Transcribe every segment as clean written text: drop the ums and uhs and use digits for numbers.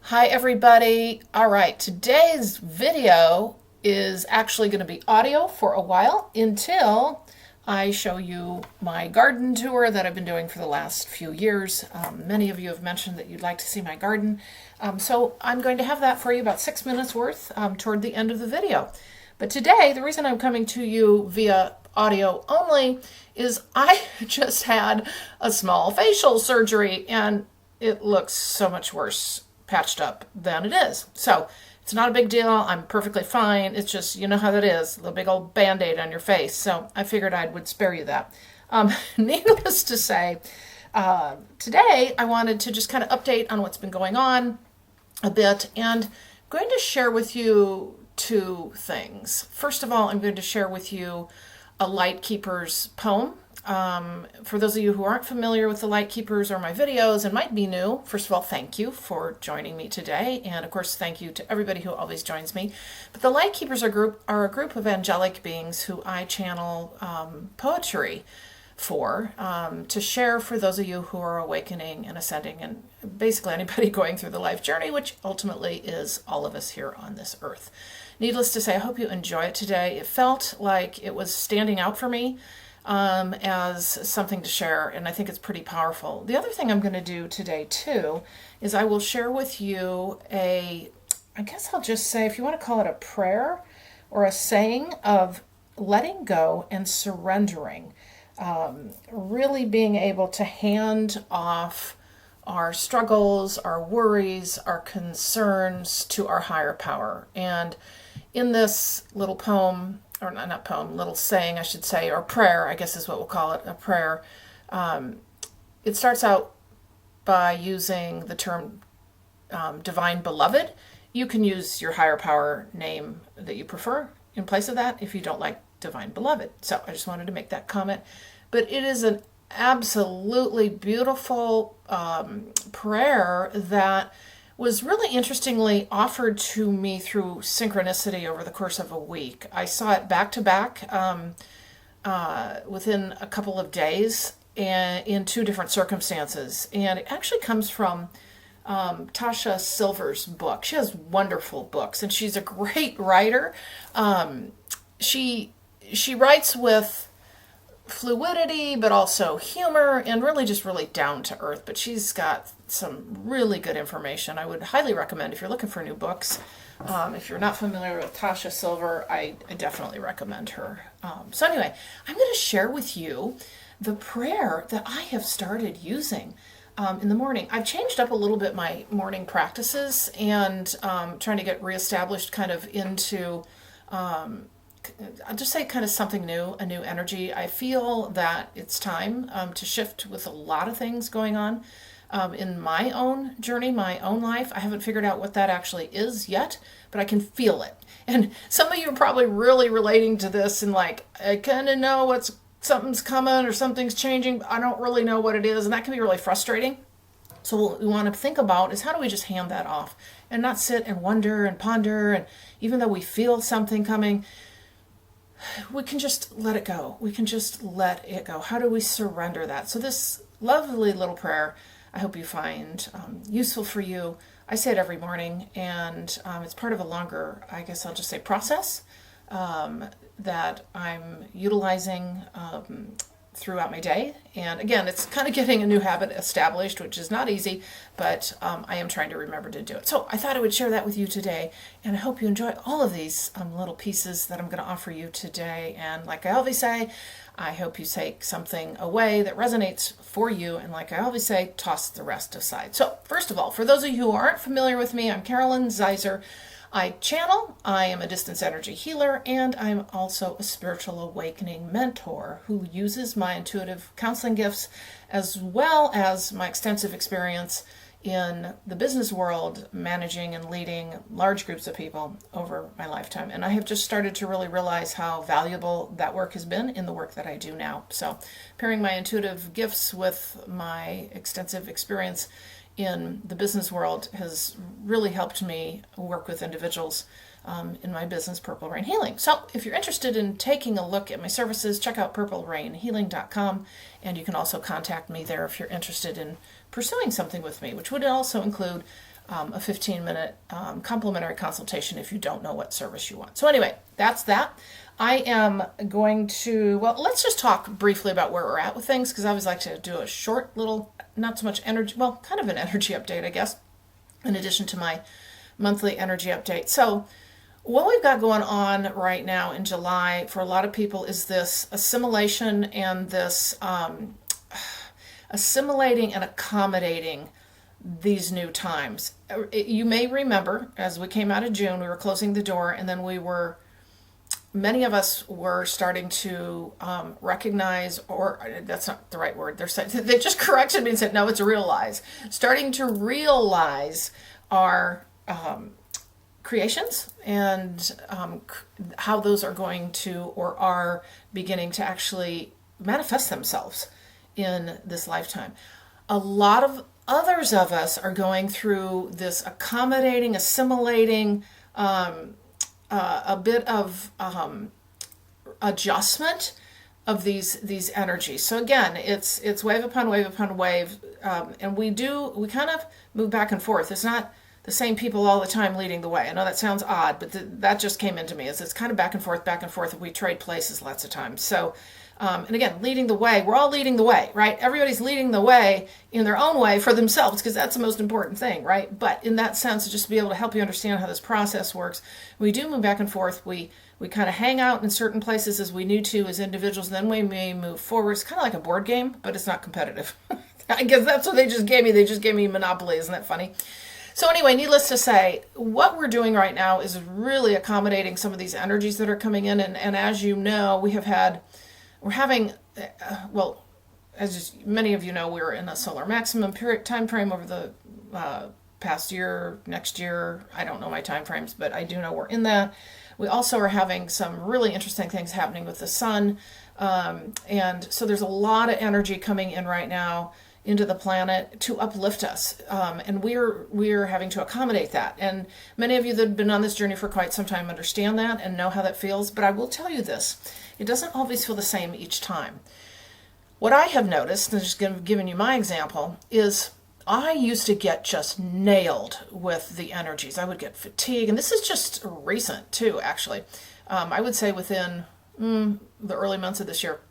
Hi everybody. All right, today's video is actually going to be audio for a while until I show you my garden tour that I've been doing for the last few years. Many of you have mentioned that you'd like to see my garden. So I'm going to have that for you, about 6 minutes worth, toward the end of the video. But today, the reason I'm coming to you via audio only is I just had a small facial surgery and it looks so much worse patched up than it is. So it's not a big deal. I'm perfectly fine. It's just, you know how that is, the big old Band-Aid on your face. So I figured I would spare you that. Needless to say, today I wanted to just kind of update on what's been going on a bit, and I'm going to share with you two things. First of all, I'm going to share with you a LightKeepers poem. For those of you who aren't familiar with the Lightkeepers or my videos and might be new, first of all, thank you for joining me today. And of course, thank you to everybody who always joins me. But the Lightkeepers are a group of angelic beings who I channel poetry for, to share for those of you who are awakening and ascending, and basically anybody going through the life journey, which ultimately is all of us here on this earth. Needless to say, I hope you enjoy it today. It felt like it was standing out for me as something to share, and I think it's pretty powerful. The other thing I'm going to do today too is I will share with you I guess I'll just say, if you want to call it a prayer or a saying of letting go and surrendering, really being able to hand off our struggles, our worries, our concerns to our higher power. And in this little poem, or not poem, little saying, I should say, or prayer, I guess is what we'll call it, a prayer. It starts out by using the term divine beloved. You can use your higher power name that you prefer in place of that if you don't like divine beloved. So I just wanted to make that comment. But it is an absolutely beautiful prayer that was really interestingly offered to me through synchronicity over the course of a week. I saw it back to back within a couple of days and in two different circumstances. And it actually comes from Tasha Silver's book. She has wonderful books and she's a great writer. She writes with fluidity, but also humor, and really just really down to earth. But she's got some really good information. I would highly recommend if you're looking for new books. If you're not familiar with Tasha Silver, I definitely recommend her. So anyway, I'm going to share with you the prayer that I have started using in the morning. I've changed up a little bit my morning practices and trying to get reestablished kind of into I'll just say kind of something new, a new energy. I feel that it's time to shift with a lot of things going on in my own journey, my own life. I haven't figured out what that actually is yet, but I can feel it. And some of you are probably really relating to this and like, I kind of know something's coming or something's changing, but I don't really know what it is. And that can be really frustrating. So what we want to think about is how do we just hand that off and not sit and wonder and ponder. And even though we feel something coming, we can just let it go. We can just let it go. How do we surrender that? So this lovely little prayer, I hope you find useful for you. I say it every morning, and it's part of a longer, I guess I'll just say, process that I'm utilizing throughout my day. And again, it's kind of getting a new habit established, which is not easy, but I am trying to remember to do it. So I thought I would share that with you today, and I hope you enjoy all of these little pieces that I'm going to offer you today. And like I always say, I hope you take something away that resonates for you, and like I always say, toss the rest aside. So first of all, for those of you who aren't familiar with me, I'm Carolyn Zaiser. I channel, I am a distance energy healer, and I'm also a spiritual awakening mentor who uses my intuitive counseling gifts as well as my extensive experience in the business world, managing and leading large groups of people over my lifetime. And I have just started to really realize how valuable that work has been in the work that I do now. So pairing my intuitive gifts with my extensive experience in the business world has really helped me work with individuals in my business, Purple Rain Healing. So if you're interested in taking a look at my services, check out purplerainhealing.com, and you can also contact me there if you're interested in pursuing something with me, which would also include a 15-minute complimentary consultation if you don't know what service you want. So anyway, that's that. I am going to, well, let's just talk briefly about where we're at with things, because I always like to do a short little, not so much energy, well, kind of an energy update, I guess, in addition to my monthly energy update. So what we've got going on right now in July for a lot of people is this assimilation and this assimilating and accommodating these new times. You may remember, as we came out of June, we were closing the door, and then many of us were starting to recognize, or that's not the right word, they just corrected me and said, no, it's realize. Starting to realize our creations and how those are going to, or are beginning to actually manifest themselves in this lifetime. A lot of others of us are going through this accommodating, assimilating, a bit of adjustment of these energies. So again, it's wave upon wave upon wave, and we kind of move back and forth. It's not the same people all the time leading the way. I know that sounds odd, but that just came into me. It's kind of back and forth. We trade places lots of times. So, and again, leading the way, we're all leading the way, right? Everybody's leading the way in their own way for themselves, because that's the most important thing, right? But in that sense, just to be able to help you understand how this process works, we do move back and forth. We kind of hang out in certain places as we need to as individuals, and then we may move forward. It's kind of like a board game, but it's not competitive. I guess that's what they just gave me. They just gave me Monopoly. Isn't that funny? So anyway, needless to say, what we're doing right now is really accommodating some of these energies that are coming in. And as you know, we're having, well, as many of you know, we're in a solar maximum period time frame over the past year, next year. I don't know my time frames, but I do know we're in that. We also are having some really interesting things happening with the sun. And so there's a lot of energy coming in right now into the planet to uplift us. And we're having to accommodate that. And many of you that have been on this journey for quite some time understand that and know how that feels. But I will tell you this, it doesn't always feel the same each time. What I have noticed, and just giving you my example, is I used to get just nailed with the energies. I would get fatigue, and this is just recent too, actually. I would say within the early months of this year,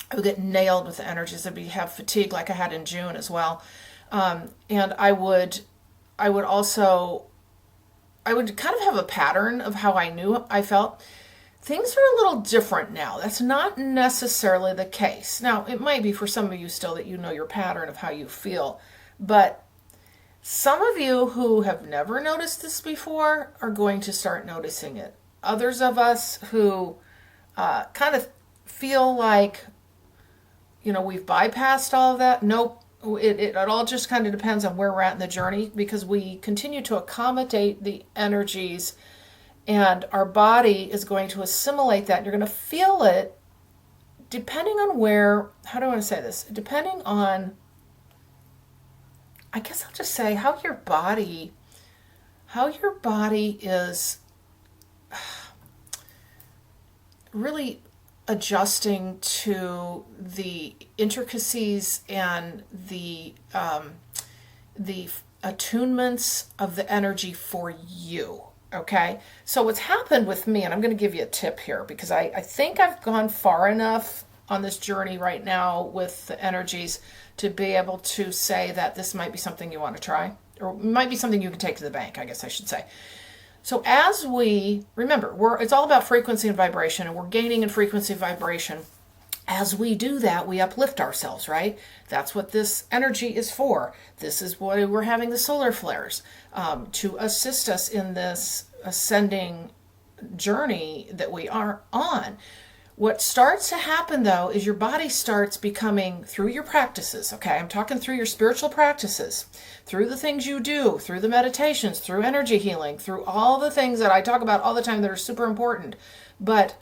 I would get nailed with the energies. I'd have fatigue like I had in June as well. And I would kind of have a pattern of how I knew I felt. Things are a little different now. That's not necessarily the case. Now, it might be for some of you still that you know your pattern of how you feel. But some of you who have never noticed this before are going to start noticing it. Others of us who kind of feel like, we've bypassed all of that. Nope. It all just kind of depends on where we're at in the journey, because we continue to accommodate the energies, and our body is going to assimilate that. You're going to feel it depending on where, how do I want to say this? Depending on, I guess I'll just say how your body is really adjusting to the intricacies and the attunements of the energy for you. Okay, so what's happened with me, and I'm going to give you a tip here, because I think I've gone far enough on this journey right now with the energies to be able to say that this might be something you want to try, or might be something you can take to the bank, I guess I should say. So as we, remember, it's all about frequency and vibration, and we're gaining in frequency and vibration. As we do that, we uplift ourselves, right? That's what this energy is for. This is why we're having the solar flares, to assist us in this ascending journey that we are on. What starts to happen, though, is your body starts becoming, through your practices, okay? I'm talking through your spiritual practices, through the things you do, through the meditations, through energy healing, through all the things that I talk about all the time that are super important. But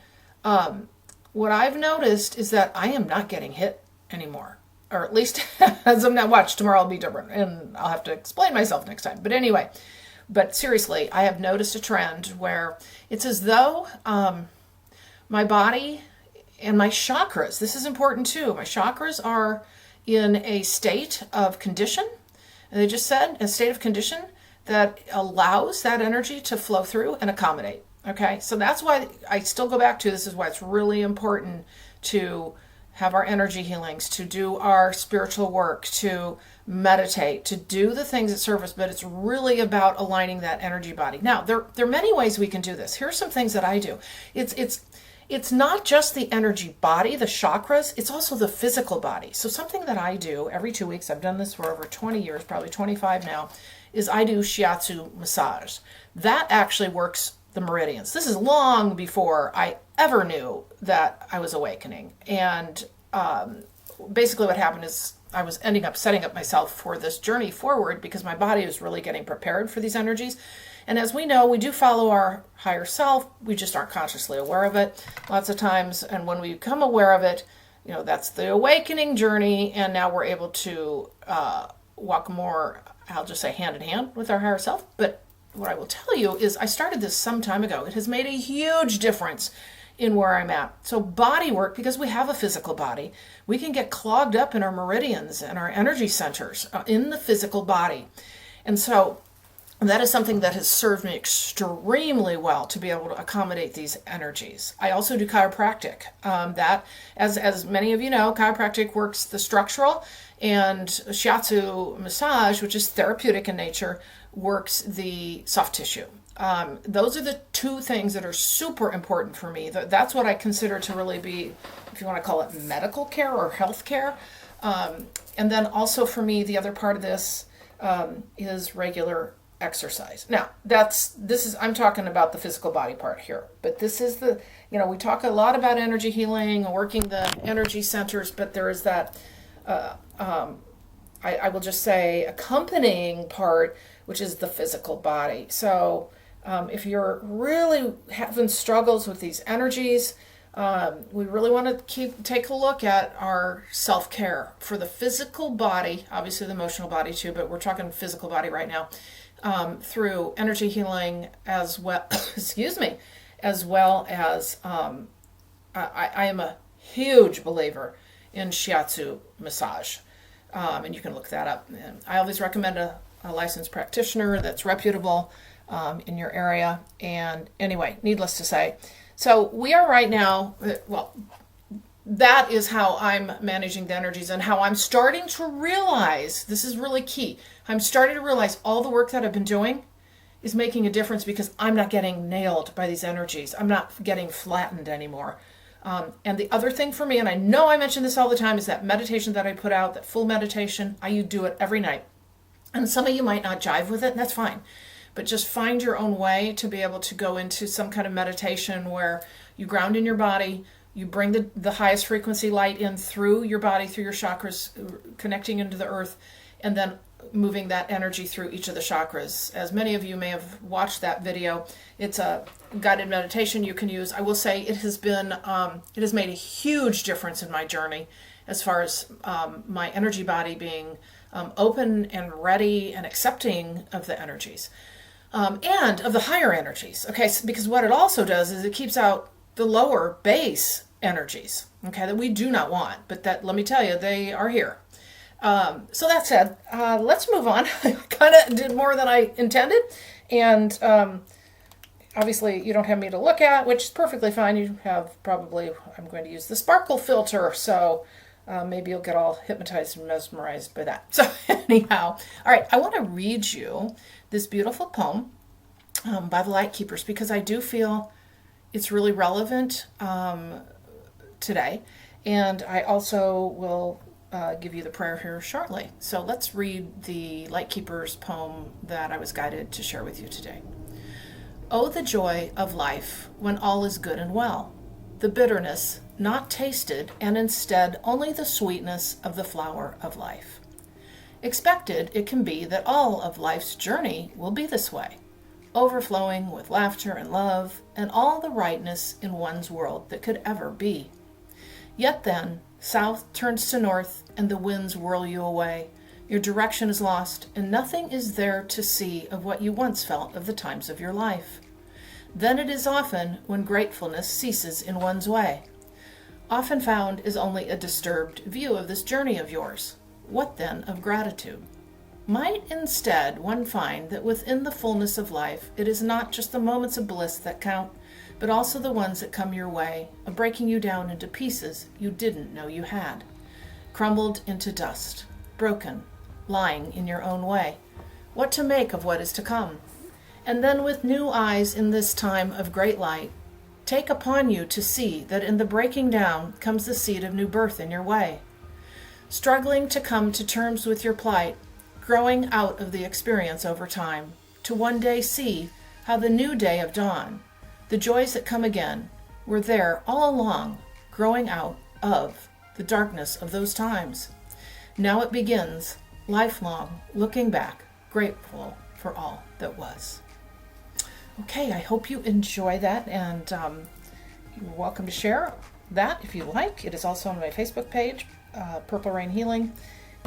what I've noticed is that I am not getting hit anymore. Or at least as of now. Watch, tomorrow will be different, and I'll have to explain myself next time. But anyway, seriously, I have noticed a trend where it's as though my body and my chakras, this is important too, my chakras are in a state of condition. And they just said, a state of condition that allows that energy to flow through and accommodate. Okay, so that's why I still go back to, this is why it's really important to have our energy healings, to do our spiritual work, to meditate, to do the things that serve us, but it's really about aligning that energy body. Now, there are many ways we can do this. Here's some things that I do. It's not just the energy body, the chakras, it's also the physical body. So something that I do every 2 weeks, I've done this for over 20 years, probably 25 now, is I do shiatsu massage. That actually works the meridians. This is long before I ever knew that I was awakening. And basically what happened is I was ending up setting up myself for this journey forward because my body was really getting prepared for these energies. And as we know, we do follow our higher self. We just aren't consciously aware of it lots of times. And when we become aware of it, that's the awakening journey. And now we're able to walk more, I'll just say, hand in hand with our higher self. But what I will tell you is I started this some time ago. It has made a huge difference in where I'm at. So body work, because we have a physical body, we can get clogged up in our meridians and our energy centers in the physical body. And so that is something that has served me extremely well to be able to accommodate these energies. I also do chiropractic. That, as many of you know, chiropractic works the structural, and shiatsu massage, which is therapeutic in nature, works the soft tissue. Those are the two things that are super important for me. That's what I consider to really be, if you want to call it medical care or health care. And then also for me, the other part of this is regular exercise. Now, I'm talking about the physical body part here, but this is we talk a lot about energy healing and working the energy centers, but there is that, I will just say, accompanying part, which is the physical body. So if you're really having struggles with these energies, we really want to take a look at our self-care for the physical body, obviously the emotional body too, but we're talking physical body right now, through energy healing as well, excuse me, as well as I am a huge believer in shiatsu massage, and you can look that up. And I always recommend a licensed practitioner that's reputable in your area. And anyway, needless to say, so we are right now, that is how I'm managing the energies and how I'm starting to realize, this is really key, I'm starting to realize all the work that I've been doing is making a difference because I'm not getting nailed by these energies. I'm not getting flattened anymore. And the other thing for me, and I know I mention this all the time, is that meditation that I put out, that full meditation, I do it every night. And some of you might not jive with it, and that's fine. But just find your own way to be able to go into some kind of meditation where you ground in your body, you bring the highest frequency light in through your body, through your chakras, connecting into the earth, and then moving that energy through each of the chakras. As many of you may have watched that video, it's a guided meditation you can use. I will say it has made a huge difference in my journey as far as my energy body being open and ready and accepting of the energies and of the higher energies. Okay, so, because what it also does is it keeps out the lower base energies, okay, that we do not want, but that, let me tell you, they are here. So that said, let's move on. I kind of did more than I intended, and obviously you don't have me to look at, which is perfectly fine. You have probably, I'm going to use the sparkle filter, so maybe you'll get all hypnotized and mesmerized by that. So anyhow, all right, I want to read you this beautiful poem by the Lightkeepers because I do feel it's really relevant today, and I also will give you the prayer here shortly. So let's read the Lightkeepers poem that I was guided to share with you today. Oh, the joy of life when all is good and well, the bitterness not tasted, and instead only the sweetness of the flower of life. Expected it can be that all of life's journey will be this way, overflowing with laughter and love, and all the rightness in one's world that could ever be. Yet then, south turns to north, and the winds whirl you away. Your direction is lost, and nothing is there to see of what you once felt of the times of your life. Then it is often when gratefulness ceases in one's way. Often found is only a disturbed view of this journey of yours. What then of gratitude? Might instead one find that within the fullness of life, it is not just the moments of bliss that count, but also the ones that come your way, of breaking you down into pieces you didn't know you had, crumbled into dust, broken, lying in your own way, what to make of what is to come. And then with new eyes in this time of great light, take upon you to see that in the breaking down comes the seed of new birth in your way. Struggling to come to terms with your plight, growing out of the experience over time, to one day see how the new day of dawn, the joys that come again, were there all along, growing out of the darkness of those times. Now it begins, lifelong, looking back, grateful for all that was. Okay, I hope you enjoy that, and you're welcome to share that if you like. It is also on my Facebook page, Purple Rain Healing.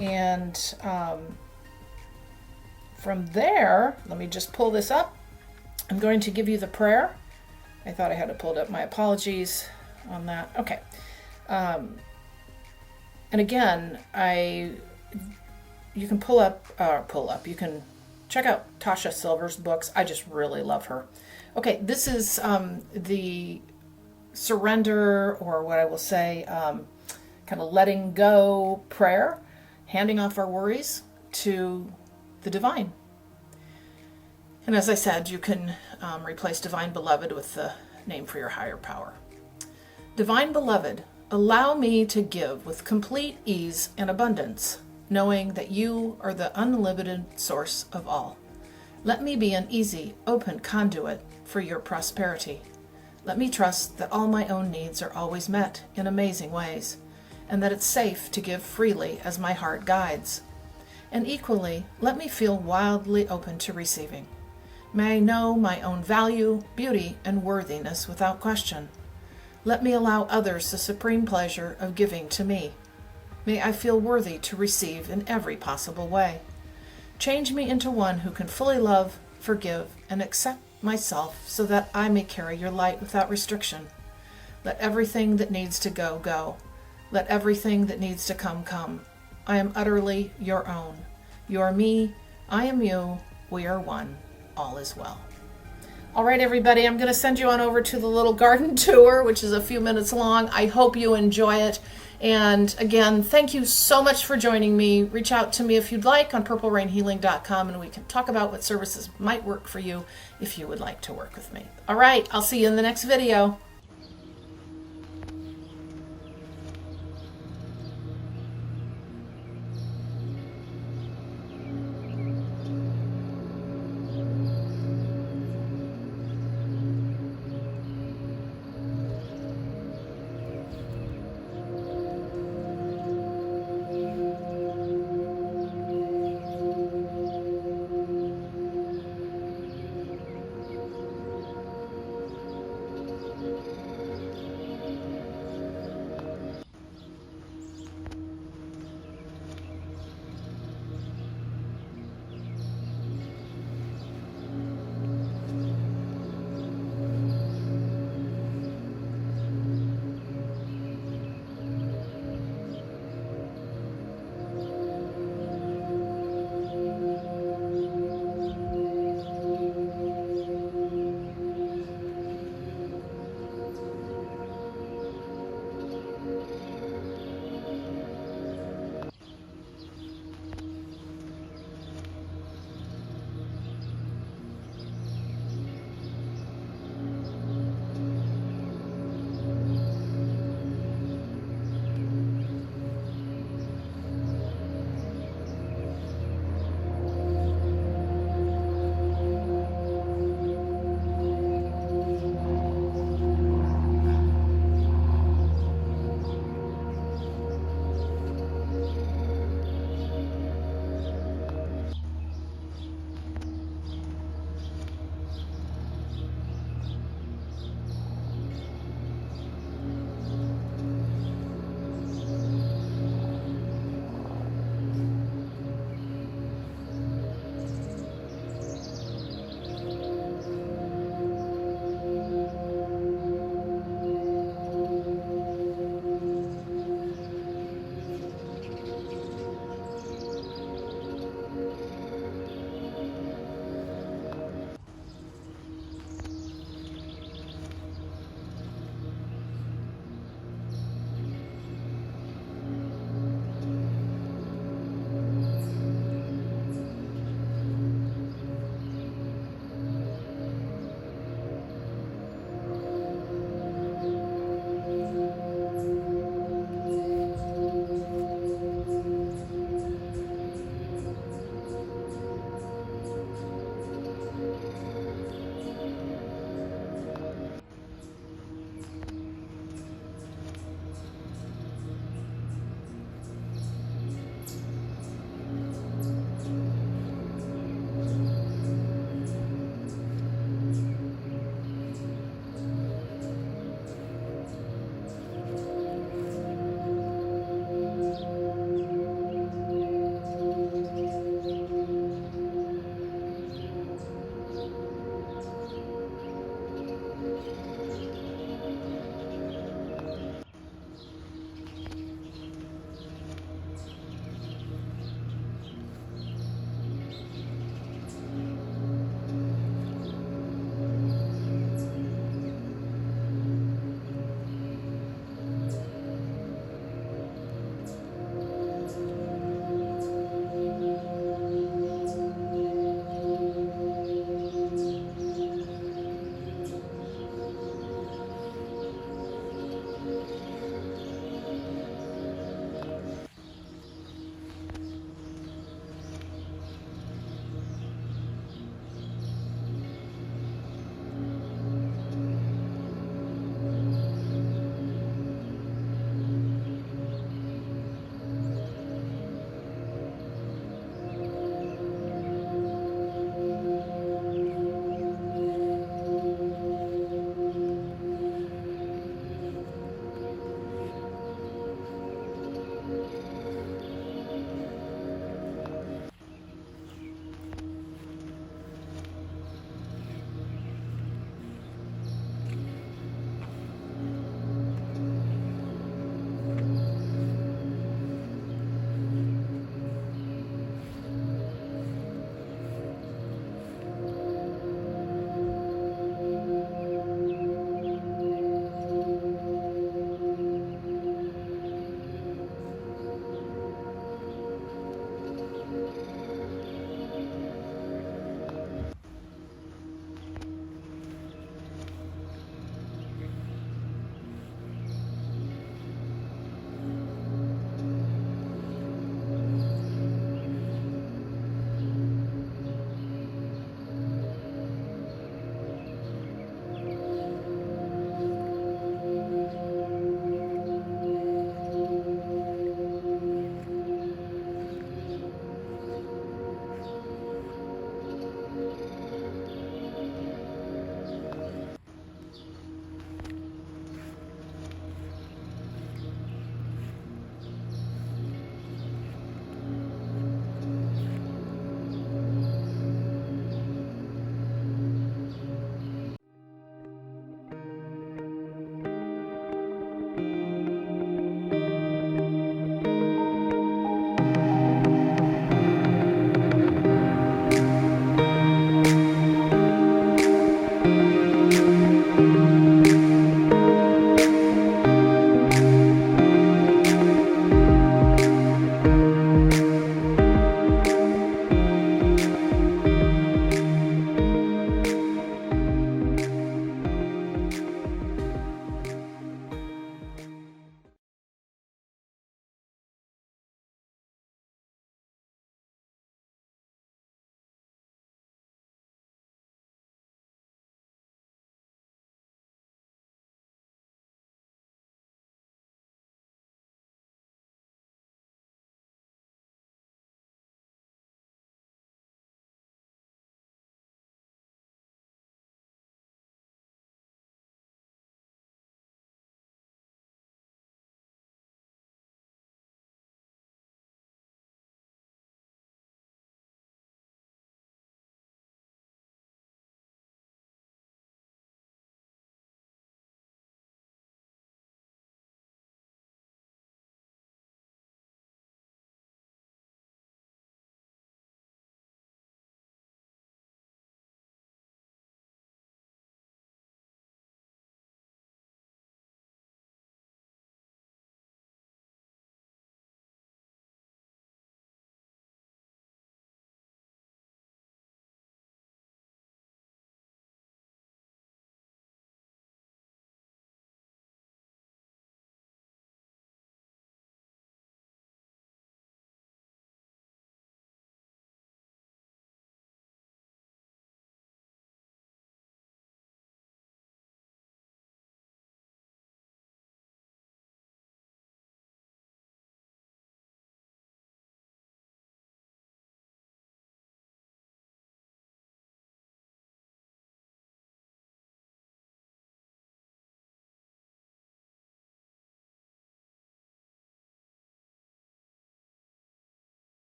And from there, let me just pull this up. I'm going to give you the prayer. I thought I had it pulled up. My apologies on that. Okay. And again, you can you can check out Tasha Silver's books. I just really love her. Okay, this is the surrender, or what I will say, kind of letting go prayer, handing off our worries to the divine. And as I said, you can replace Divine Beloved with the name for your higher power. Divine Beloved, allow me to give with complete ease and abundance, knowing that you are the unlimited source of all. Let me be an easy, open conduit for your prosperity. Let me trust that all my own needs are always met in amazing ways, and that it's safe to give freely as my heart guides. And equally, let me feel wildly open to receiving. May I know my own value, beauty, and worthiness without question. Let me allow others the supreme pleasure of giving to me. May I feel worthy to receive in every possible way. Change me into one who can fully love, forgive, and accept myself so that I may carry your light without restriction. Let everything that needs to go, go. Let everything that needs to come, come. I am utterly your own. You are me, I am you, we are one. All is well. All right, everybody, I'm going to send you on over to the little garden tour, which is a few minutes long. I hope you enjoy it. And again, thank you so much for joining me. Reach out to me if you'd like on purplerainhealing.com, and we can talk about what services might work for you if you would like to work with me. All right, I'll see you in the next video.